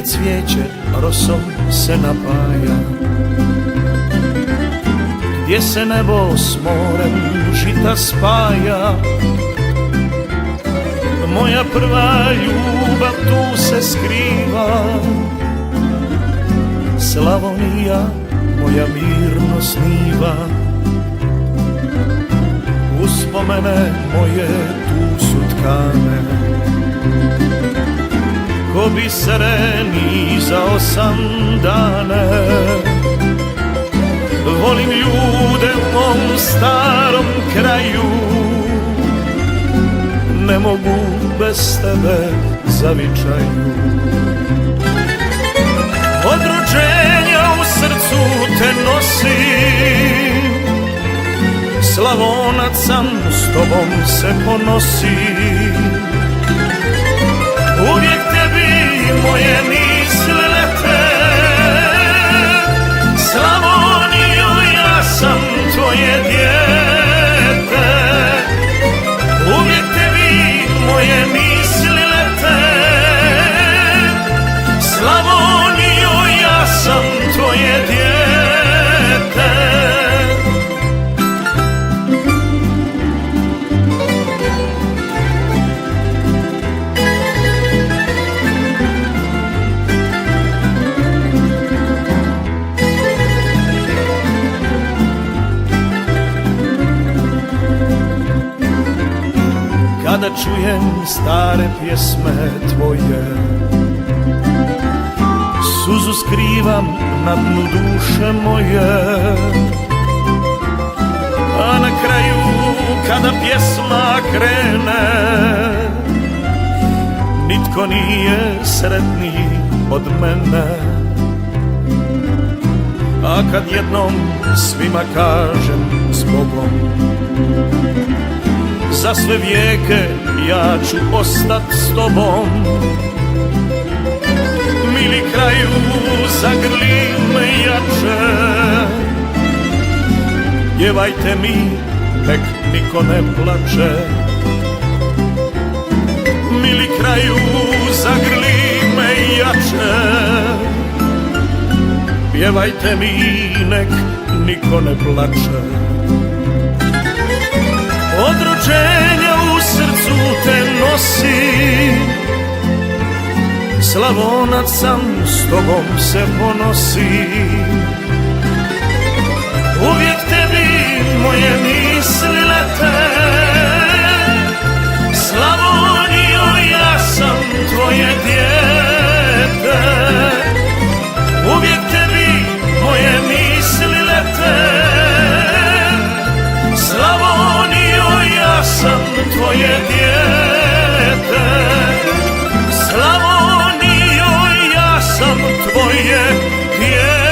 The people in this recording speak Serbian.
gdje cvijeće rosom se napaja, gdje se nebo s morem žita spaja. Moja prva ljubav tu se skriva, Slavonija moja mirno sniva. Uspomene moje tu su tkane, ko bisere nizao sam dane. Volim ljude u mom starom kraju, ne mogu bez tebe zavičaju. Od rođenja u srcu te nosim, Slavonac sam, s tobom se ponosim. Uvijek tebi moje misli lete, Slavonijo, ja sam tvoje dijete. Uvijek tebi moje misli lete, Slavonijo, ja sam tvoje dijete. Kada čujem stare pjesme tvoje, suzu skrivam na dnu duše moje. A na kraju kada pjesma krene, nitko nije sretniji od mene. A kad jednom svima kažem zbogom, za sve vijeke ja ću ostat s tobom. Mili kraju, zagrli me jače, pjevajte mi, nek niko ne plače. Mili kraju, zagrli me jače, pjevajte mi, nek niko ne plače. Od rođenja u srcu te nosim, Slavonac sam, s tobom se ponosim. Uvijek tebi moje misli lete, Slavonijo, ja sam tvoje dijete. Uvijek tebi moje misli lete, Slavonijo, ja sam tvoje dijete. Slavonijo, ja sam tvoje dijete.